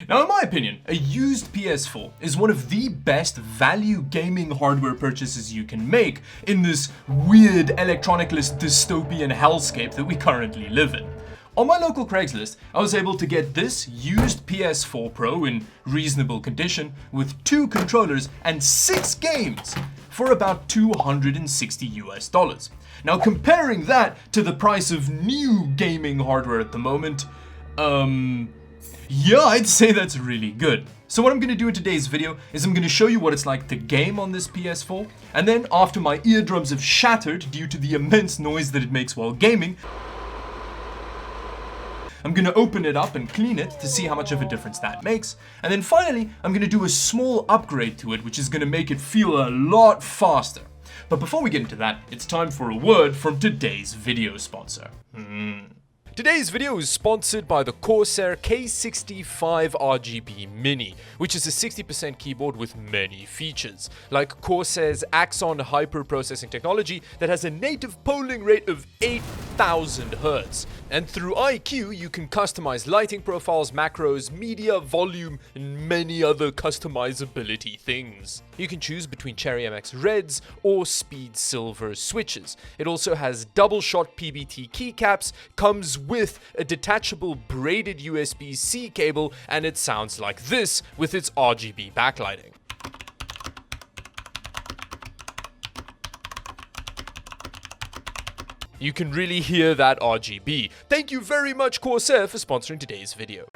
Now, in my opinion, a used PS4 is one of the best value gaming hardware purchases you can make in this weird electronicless dystopian hellscape that we currently live in. On my local Craigslist, I was able to get this used PS4 Pro in reasonable condition with 2 controllers and 6 games for about $260. Now, comparing that to the price of new gaming hardware at the moment, yeah, I'd say that's really good. So what I'm going to do in today's video is I'm going to show you what it's like to game on this PS4, and then after my eardrums have shattered due to the immense noise that it makes while gaming, I'm going to open it up and clean it to see how much of a difference that makes. And then finally, I'm going to do a small upgrade to it, which is going to make it feel a lot faster. But before we get into that, it's time for a word from today's video sponsor. Today's video is sponsored by the Corsair K65 Rgb Mini, which is a 60% keyboard with many features, like Corsair's Axon hyper-processing technology that has a native polling rate of 8,000 Hz. And through IQ, you can customize lighting profiles, macros, media, volume, and many other customizability things. You can choose between Cherry MX Reds or Speed Silver switches. It also has double-shot PBT keycaps, comes with a detachable braided USB-C cable, and it sounds like this with its RGB backlighting. You can really hear that RGB. Thank you very much, Corsair, for sponsoring today's video.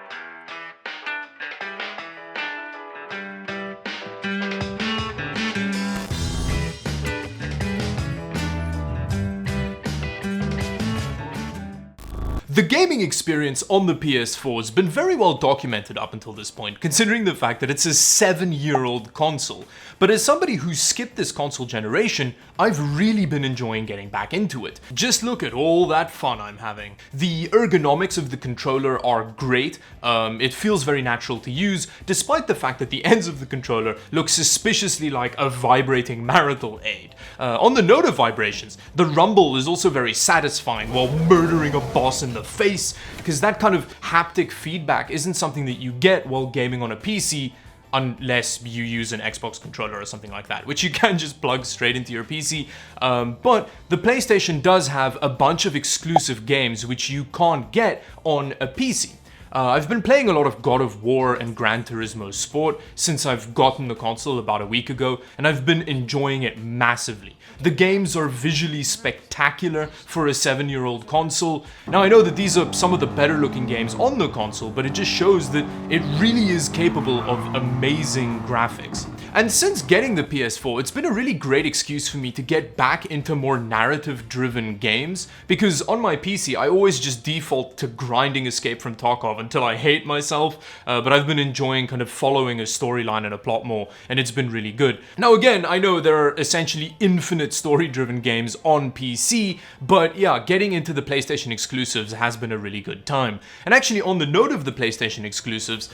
The gaming experience on the PS4 has been very well documented up until this point, considering the fact that it's a 7-year-old console. But as somebody who skipped this console generation, I've really been enjoying getting back into it. Just look at all that fun I'm having. The ergonomics of the controller are great. It feels very natural to use, despite the fact that the ends of the controller look suspiciously like a vibrating marital aid. On the note of vibrations, the rumble is also very satisfying while murdering a boss in the face, because that kind of haptic feedback isn't something that you get while gaming on a PC unless you use an Xbox controller or something like that, which you can just plug straight into your PC. But the PlayStation does have a bunch of exclusive games which you can't get on a PC. I've been playing a lot of God of War and Gran Turismo Sport since I've gotten the console about a week ago, and I've been enjoying it massively. The games are visually spectacular for a 7-year-old console. Now, I know that these are some of the better looking games on the console, but it just shows that it really is capable of amazing graphics. And since getting the PS4, it's been a really great excuse for me to get back into more narrative-driven games, because on my PC, I always just default to grinding Escape from Tarkov until I hate myself, but I've been enjoying kind of following a storyline and a plot more, and it's been really good. Now again, I know there are essentially infinite story-driven games on PC, but yeah, getting into the PlayStation exclusives has been a really good time. And actually, on the note of the PlayStation exclusives,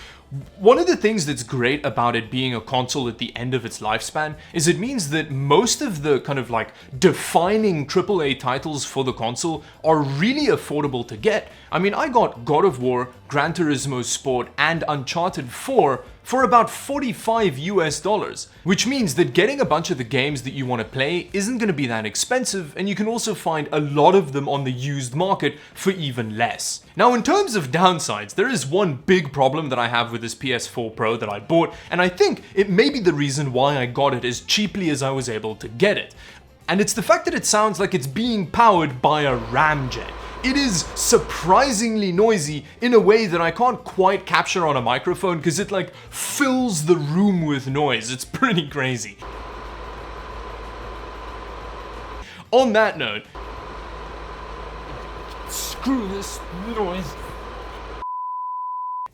one of the things that's great about it being a console at the end of its lifespan is it means that most of the kind of like defining AAA titles for the console are really affordable to get. I mean, I got God of War, Gran Turismo Sport, and Uncharted 4 for about $45, which means that getting a bunch of the games that you want to play isn't going to be that expensive, and you can also find a lot of them on the used market for even less. Now, in terms of downsides, there is one big problem that I have with this PS4 Pro that I bought, and I think it may be the reason why I got it as cheaply as I was able to get it. And it's the fact that it sounds like it's being powered by a ramjet. It is surprisingly noisy in a way that I can't quite capture on a microphone because it like fills the room with noise. It's pretty crazy. On that note, screw this noise.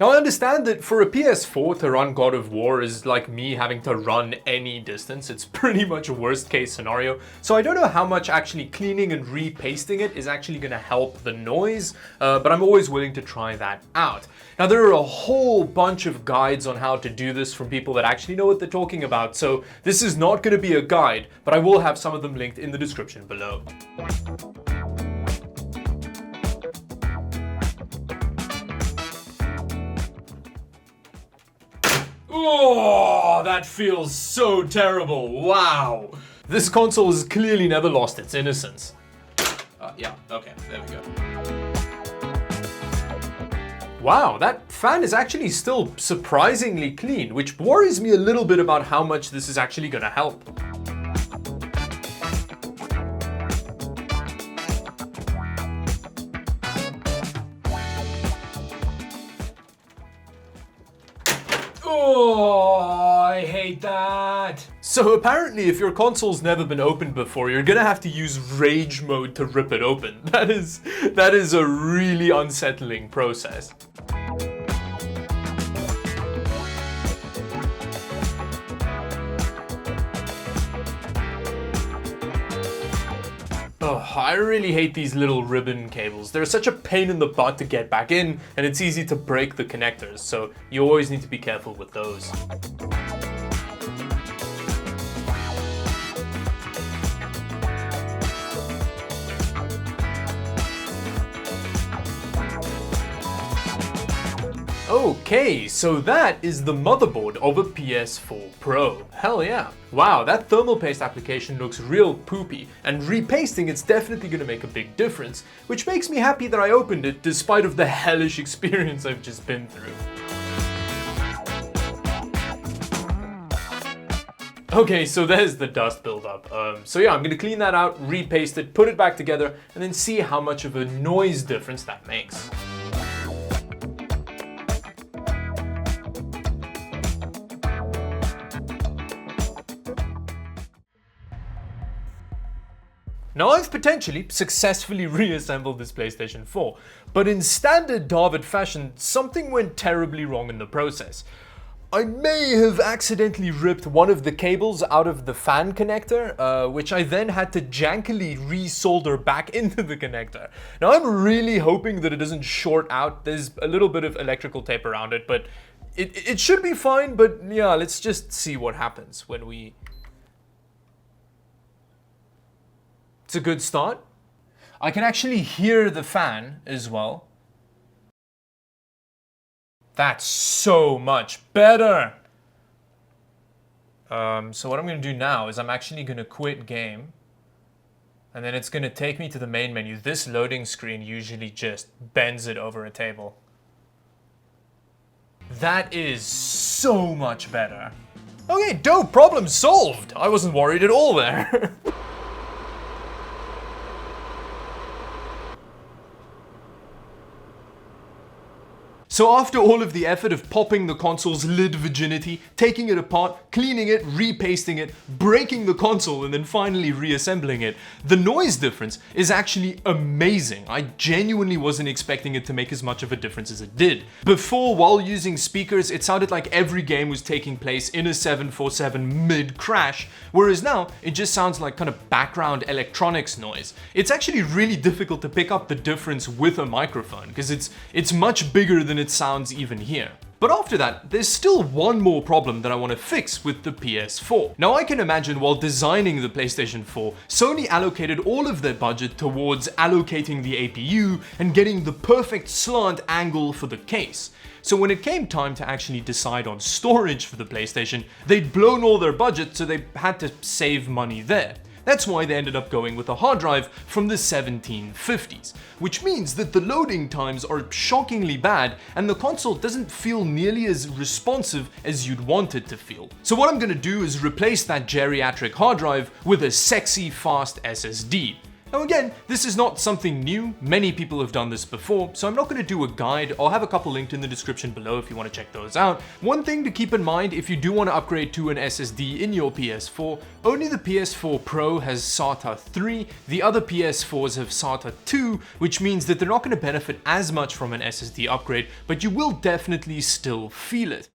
Now, I understand that for a PS4 to run God of War is like me having to run any distance. It's pretty much a worst case scenario. So I don't know how much actually cleaning and repasting it is actually going to help the noise, but I'm always willing to try that out. Now, there are a whole bunch of guides on how to do this from people that actually know what they're talking about. So this is not going to be a guide, but I will have some of them linked in the description below. Oh, that feels so terrible. Wow. This console has clearly never lost its innocence. Yeah, okay, there we go. Wow, that fan is actually still surprisingly clean, which worries me a little bit about how much this is actually gonna help. Oh, I hate that. So apparently if your console's never been opened before, you're gonna have to use rage mode to rip it open. That is a really unsettling process. Oh, I really hate these little ribbon cables. They're such a pain in the butt to get back in, and it's easy to break the connectors, so you always need to be careful with those. Okay, so that is the motherboard of a PS4 Pro. Hell yeah. Wow, that thermal paste application looks real poopy, and repasting it's definitely gonna make a big difference, which makes me happy that I opened it despite of the hellish experience I've just been through. Okay, so there's the dust buildup. So yeah, I'm gonna clean that out, repaste it, put it back together, and then see how much of a noise difference that makes. Now I've potentially successfully reassembled this PlayStation 4, but in standard Dawid fashion, something went terribly wrong in the process. I may have accidentally ripped one of the cables out of the fan connector, which I then had to jankily resolder back into the connector. Now I'm really hoping that it doesn't short out. There's a little bit of electrical tape around it, but it should be fine, but yeah, let's just see what happens when we... It's a good start. I can actually hear the fan as well. That's so much better. So what I'm gonna do now is I'm actually gonna quit game, and then it's gonna take me to the main menu. This loading screen usually just bends it over a table. That is so much better. Okay, dope, problem solved. I wasn't worried at all there. So after all of the effort of popping the console's lid virginity, taking it apart, cleaning it, repasting it, breaking the console, and then finally reassembling it, the noise difference is actually amazing. I genuinely wasn't expecting it to make as much of a difference as it did. Before, while using speakers, it sounded like every game was taking place in a 747 mid-crash, whereas now, it just sounds like kind of background electronics noise. It's actually really difficult to pick up the difference with a microphone, because it's much bigger than it sounds even here. But after that, there's still one more problem that I want to fix with the PS4. Now I can imagine while designing the PlayStation 4, Sony allocated all of their budget towards allocating the APU and getting the perfect slant angle for the case. So when it came time to actually decide on storage for the PlayStation, they'd blown all their budget, so they had to save money there. That's why they ended up going with a hard drive from the 1750s, which means that the loading times are shockingly bad and the console doesn't feel nearly as responsive as you'd want it to feel. So what I'm gonna do is replace that geriatric hard drive with a sexy fast SSD. Now again, this is not something new, many people have done this before, so I'm not going to do a guide. I'll have a couple linked in the description below if you want to check those out. One thing to keep in mind if you do want to upgrade to an SSD in your PS4, only the PS4 Pro has SATA 3, the other PS4s have SATA 2, which means that they're not going to benefit as much from an SSD upgrade, but you will definitely still feel it.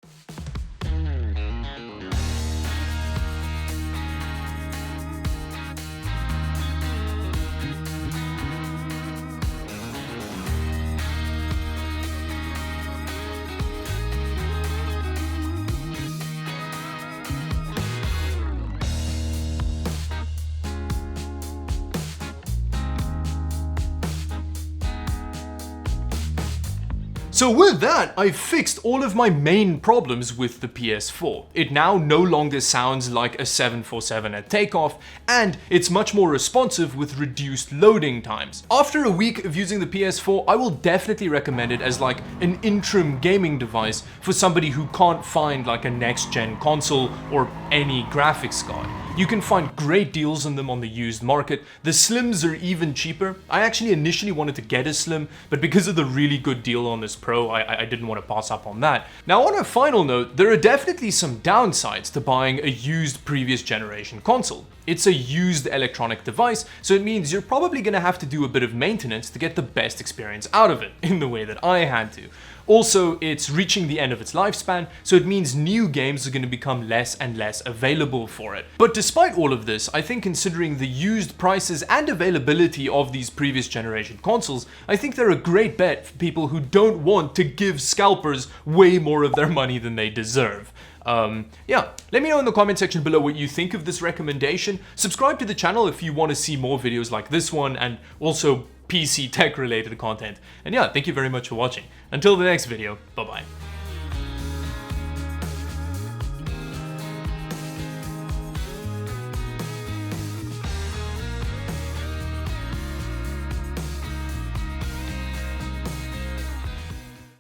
So with that, I've fixed all of my main problems with the PS4. It now no longer sounds like a 747 at takeoff, and it's much more responsive with reduced loading times. After a week of using the PS4, I will definitely recommend it as like an interim gaming device for somebody who can't find like a next-gen console or any graphics card. You can find great deals on them on the used market. The Slims are even cheaper. I actually initially wanted to get a Slim, but because of the really good deal on this Pro, I didn't want to pass up on that. Now, on a final note, there are definitely some downsides to buying a used previous generation console. It's a used electronic device, so it means you're probably going to have to do a bit of maintenance to get the best experience out of it, in the way that I had to. Also, it's reaching the end of its lifespan, so it means new games are going to become less and less available for it. But despite all of this, I think considering the used prices and availability of these previous generation consoles, I think they're a great bet for people who don't want to give scalpers way more of their money than they deserve. Yeah, let me know in the comment section below what you think of this recommendation. Subscribe to the channel if you want to see more videos like this one, and also PC tech related content. And yeah, thank you very much for watching. Until the next video, bye bye.